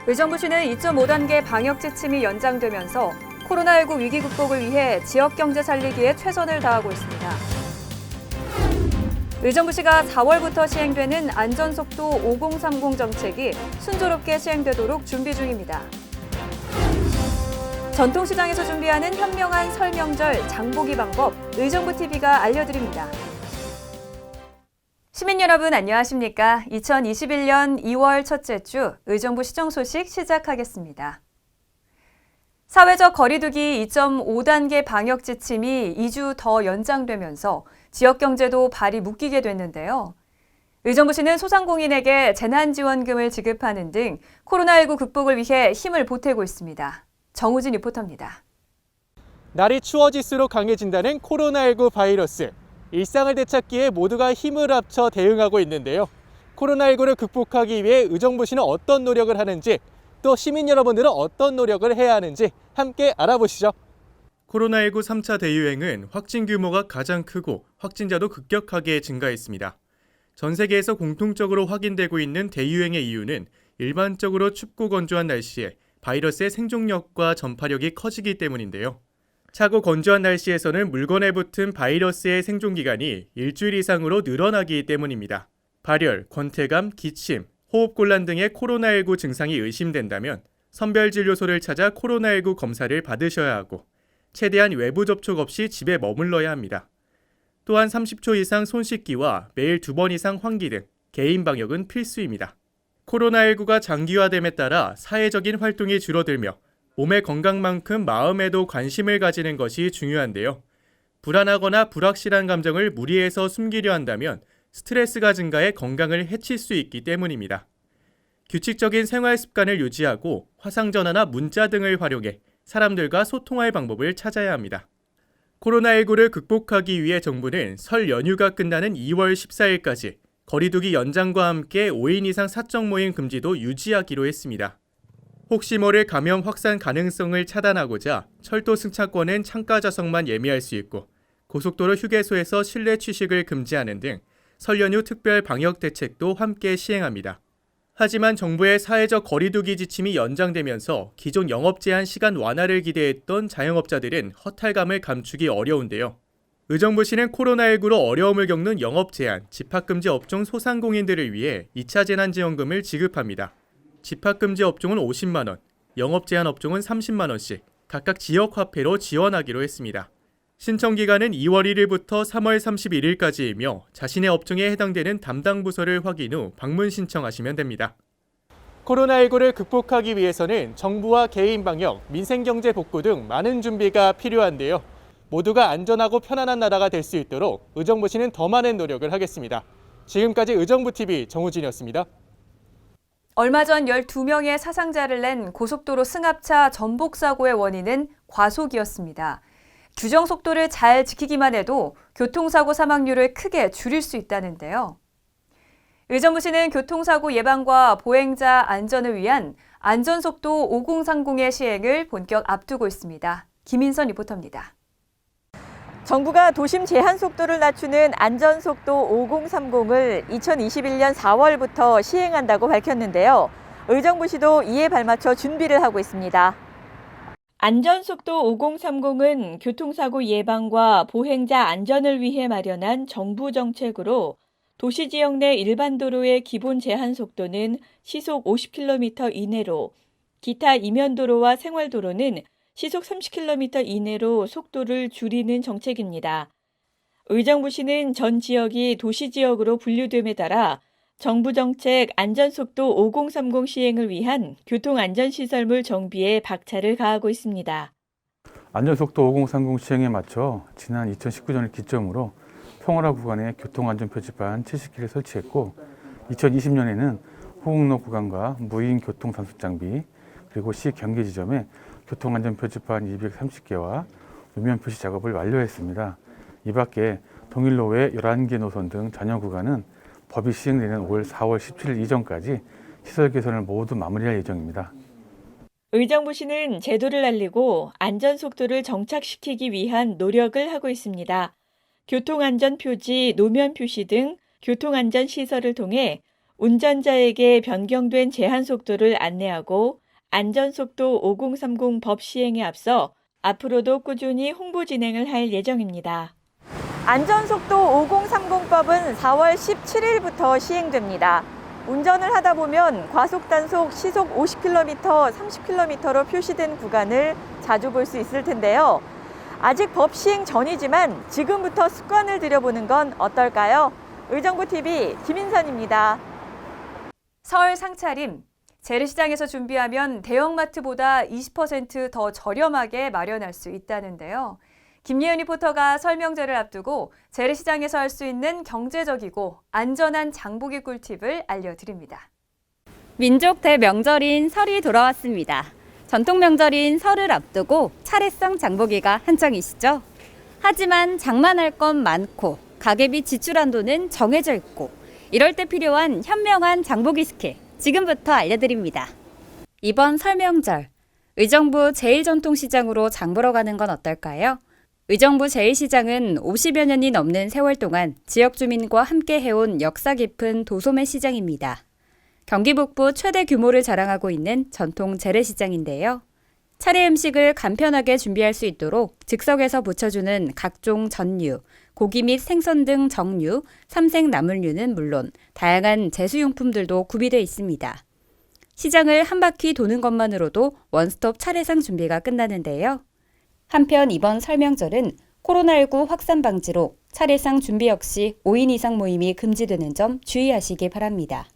의정부시는 2.5단계 방역 지침이 연장되면서 코로나19 위기 극복을 위해 지역 경제 살리기에 최선을 다하고 있습니다. 의정부시가 4월부터 시행되는 안전속도 5030 정책이 순조롭게 시행되도록 준비 중입니다. 전통시장에서 준비하는 현명한 설 명절 장보기 방법, 의정부TV가 알려드립니다. 시민 여러분 안녕하십니까? 2021년 2월 첫째 주 의정부 시정 소식 시작하겠습니다. 사회적 거리두기 2.5단계 방역 지침이 2주 더 연장되면서 지역 경제도 발이 묶이게 됐는데요. 의정부시는 소상공인에게 재난지원금을 지급하는 등 코로나19 극복을 위해 힘을 보태고 있습니다. 정우진 리포터입니다. 날이 추워질수록 강해진다는 코로나19 바이러스. 일상을 되찾기에 모두가 힘을 합쳐 대응하고 있는데요. 코로나19를 극복하기 위해 의정부시는 어떤 노력을 하는지, 또 시민 여러분들은 어떤 노력을 해야 하는지 함께 알아보시죠. 코로나19 3차 대유행은 확진 규모가 가장 크고 확진자도 급격하게 증가했습니다. 전 세계에서 공통적으로 확인되고 있는 대유행의 이유는 일반적으로 춥고 건조한 날씨에 바이러스의 생존력과 전파력이 커지기 때문인데요. 차고 건조한 날씨에서는 물건에 붙은 바이러스의 생존기간이 일주일 이상으로 늘어나기 때문입니다. 발열, 권태감, 기침, 호흡곤란 등의 코로나19 증상이 의심된다면 선별진료소를 찾아 코로나19 검사를 받으셔야 하고 최대한 외부 접촉 없이 집에 머물러야 합니다. 또한 30초 이상 손 씻기와 매일 2번 이상 환기 등 개인 방역은 필수입니다. 코로나19가 장기화됨에 따라 사회적인 활동이 줄어들며 몸의 건강만큼 마음에도 관심을 가지는 것이 중요한데요. 불안하거나 불확실한 감정을 무리해서 숨기려 한다면 스트레스가 증가해 건강을 해칠 수 있기 때문입니다. 규칙적인 생활 습관을 유지하고 화상전화나 문자 등을 활용해 사람들과 소통할 방법을 찾아야 합니다. 코로나19를 극복하기 위해 정부는 설 연휴가 끝나는 2월 14일까지 거리두기 연장과 함께 5인 이상 사적 모임 금지도 유지하기로 했습니다. 혹시 모를 감염 확산 가능성을 차단하고자 철도 승차권은 창가 좌석만 예매할 수 있고 고속도로 휴게소에서 실내 취식을 금지하는 등 설 연휴 특별 방역 대책도 함께 시행합니다. 하지만 정부의 사회적 거리두기 지침이 연장되면서 기존 영업 제한 시간 완화를 기대했던 자영업자들은 허탈감을 감추기 어려운데요. 의정부시는 코로나19로 어려움을 겪는 영업 제한, 집합금지 업종 소상공인들을 위해 2차 재난지원금을 지급합니다. 집합금지 업종은 50만 원, 영업 제한 업종은 30만 원씩 각각 지역 화폐로 지원하기로 했습니다. 신청 기간은 2월 1일부터 3월 31일까지이며 자신의 업종에 해당되는 담당 부서를 확인 후 방문 신청하시면 됩니다. 코로나19를 극복하기 위해서는 정부와 개인 방역, 민생경제 복구 등 많은 준비가 필요한데요. 모두가 안전하고 편안한 나라가 될 수 있도록 의정부시는 더 많은 노력을 하겠습니다. 지금까지 의정부TV 정우진이었습니다. 얼마 전 12명의 사상자를 낸 고속도로 승합차 전복 사고의 원인은 과속이었습니다. 규정 속도를 잘 지키기만 해도 교통사고 사망률을 크게 줄일 수 있다는데요. 의정부시는 교통사고 예방과 보행자 안전을 위한 안전속도 5030의 시행을 본격 앞두고 있습니다. 김인선 리포터입니다. 정부가 도심 제한 속도를 낮추는 안전속도 5030을 2021년 4월부터 시행한다고 밝혔는데요. 의정부시도 이에 발맞춰 준비를 하고 있습니다. 안전속도 5030은 교통사고 예방과 보행자 안전을 위해 마련한 정부 정책으로 도시 지역 내 일반 도로의 기본 제한 속도는 시속 50km 이내로, 기타 이면도로와 생활도로는 시속 30km 이내로 속도를 줄이는 정책입니다. 의정부시는 전 지역이 도시지역으로 분류됨에 따라 정부 정책 안전속도 5030 시행을 위한 교통안전시설물 정비에 박차를 가하고 있습니다. 안전속도 5030 시행에 맞춰 지난 2019년을 기점으로 평화라 구간에 교통안전표지판 70개를 설치했고 2020년에는 호국로 구간과 무인 교통단속 장비 그리고 시 경계 지점에 교통안전표지판 230개와 노면 표시 작업을 완료했습니다. 이 밖에 동일로외 11개 노선 등 전혀 구간은 법이 시행되는 올 4월 17일 이전까지 시설 개선을 모두 마무리할 예정입니다. 의정부시는 제도를 알리고 안전속도를 정착시키기 위한 노력을 하고 있습니다. 교통안전표지, 노면 표시 등 교통안전시설을 통해 운전자에게 변경된 제한 속도를 안내하고 안전속도 5030 법 시행에 앞서 앞으로도 꾸준히 홍보 진행을 할 예정입니다. 안전속도 5030법은 4월 17일부터 시행됩니다. 운전을 하다 보면 과속단속 시속 50km, 30km로 표시된 구간을 자주 볼 수 있을 텐데요. 아직 법 시행 전이지만 지금부터 습관을 들여보는 건 어떨까요? 의정부TV 김인선입니다. 설 상차림, 재래시장에서 준비하면 대형마트보다 20% 더 저렴하게 마련할 수 있다는데요. 김예은 리포터가 설 명절을 앞두고 재래시장에서 할 수 있는 경제적이고 안전한 장보기 꿀팁을 알려드립니다. 민족 대명절인 설이 돌아왔습니다. 전통 명절인 설을 앞두고 차례상 장보기가 한창이시죠? 하지만 장만할 건 많고 가계비 지출 한도는 정해져 있고 이럴 때 필요한 현명한 장보기 스킬 지금부터 알려드립니다. 이번 설 명절 의정부 제1전통시장으로 장보러 가는 건 어떨까요? 의정부 제1시장은 50여 년이 넘는 세월 동안 지역 주민과 함께 해온 역사 깊은 도소매 시장입니다. 경기 북부 최대 규모를 자랑하고 있는 전통 재래시장인데요. 차례 음식을 간편하게 준비할 수 있도록 즉석에서 부쳐주는 각종 전류, 고기 및 생선 등 정류, 삼색 나물류는 물론 다양한 제수용품들도 구비되어 있습니다. 시장을 한 바퀴 도는 것만으로도 원스톱 차례상 준비가 끝나는데요. 한편 이번 설 명절은 코로나19 확산 방지로 차례상 준비 역시 5인 이상 모임이 금지되는 점 주의하시기 바랍니다.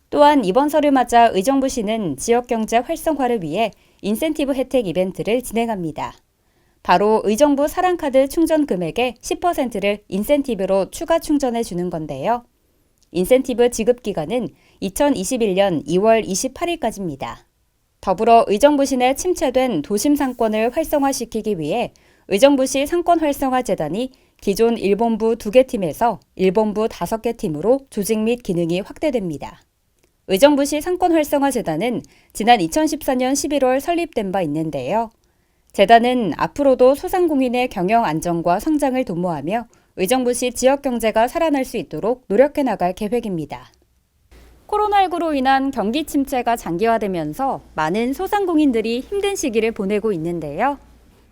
또한 이번 설을 맞아 의정부시는 지역경제 활성화를 위해 인센티브 혜택 이벤트를 진행합니다. 바로 의정부 사랑카드 충전 금액의 10%를 인센티브로 추가 충전해 주는 건데요. 인센티브 지급 기간은 2021년 2월 28일까지입니다. 더불어 의정부시 내 침체된 도심 상권을 활성화시키기 위해 의정부시 상권활성화재단이 기존 1본부 2개 팀에서 1본부 5개 팀으로 조직 및 기능이 확대됩니다. 의정부시 상권활성화재단은 지난 2014년 11월 설립된 바 있는데요. 재단은 앞으로도 소상공인의 경영 안정과 성장을 도모하며 의정부시 지역 경제가 살아날 수 있도록 노력해 나갈 계획입니다. 코로나19로 인한 경기 침체가 장기화되면서 많은 소상공인들이 힘든 시기를 보내고 있는데요.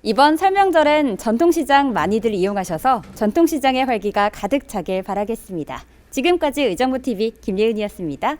이번 설 명절엔 전통시장 많이들 이용하셔서 전통시장의 활기가 가득 차길 바라겠습니다. 지금까지 의정부TV 김예은이었습니다.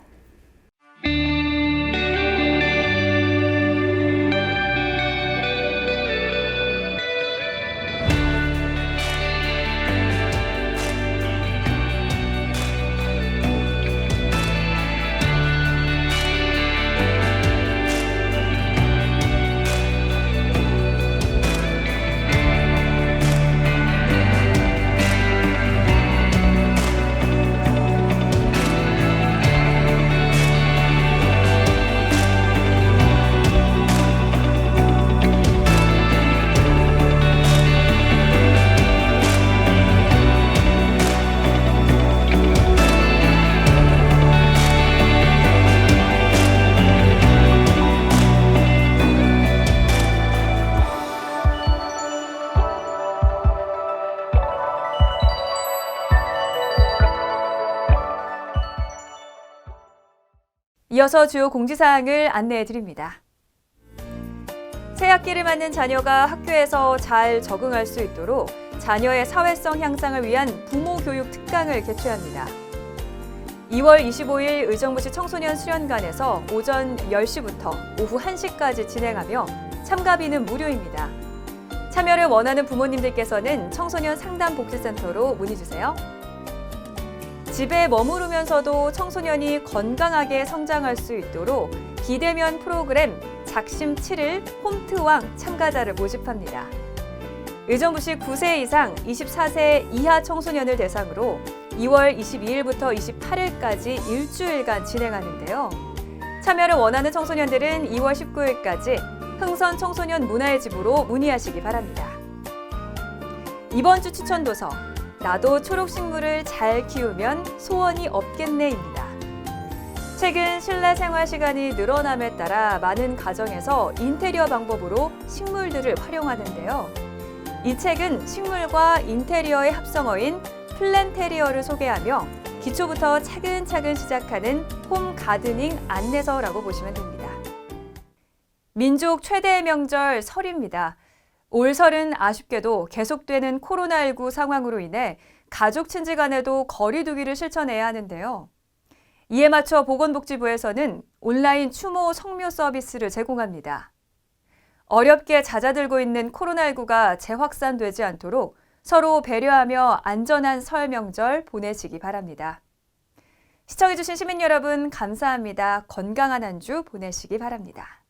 이어서 주요 공지사항을 안내해 드립니다. 새 학기를 맞는 자녀가 학교에서 잘 적응할 수 있도록 자녀의 사회성 향상을 위한 부모 교육 특강을 개최합니다. 2월 25일 의정부시 청소년 수련관에서 오전 10시부터 오후 1시까지 진행하며 참가비는 무료입니다. 참여를 원하는 부모님들께서는 청소년 상담복지센터로 문의주세요. 집에 머무르면서도 청소년이 건강하게 성장할 수 있도록 비대면 프로그램 작심 7일 홈트왕 참가자를 모집합니다. 의정부시 9세 이상 24세 이하 청소년을 대상으로 2월 22일부터 28일까지 일주일간 진행하는데요. 참여를 원하는 청소년들은 2월 19일까지 흥선 청소년 문화의 집으로 문의하시기 바랍니다. 이번 주 추천 도서 나도 초록식물을 잘 키우면 소원이 없겠네입니다. 최근 실내 생활 시간이 늘어남에 따라 많은 가정에서 인테리어 방법으로 식물들을 활용하는데요. 이 책은 식물과 인테리어의 합성어인 플랜테리어를 소개하며 기초부터 차근차근 시작하는 홈 가드닝 안내서라고 보시면 됩니다. 민족 최대의 명절 설입니다. 올 설은 아쉽게도 계속되는 코로나19 상황으로 인해 가족 친지 간에도 거리 두기를 실천해야 하는데요. 이에 맞춰 보건복지부에서는 온라인 추모 성묘 서비스를 제공합니다. 어렵게 잦아들고 있는 코로나19가 재확산되지 않도록 서로 배려하며 안전한 설 명절 보내시기 바랍니다. 시청해주신 시민 여러분 감사합니다. 건강한 한 주 보내시기 바랍니다.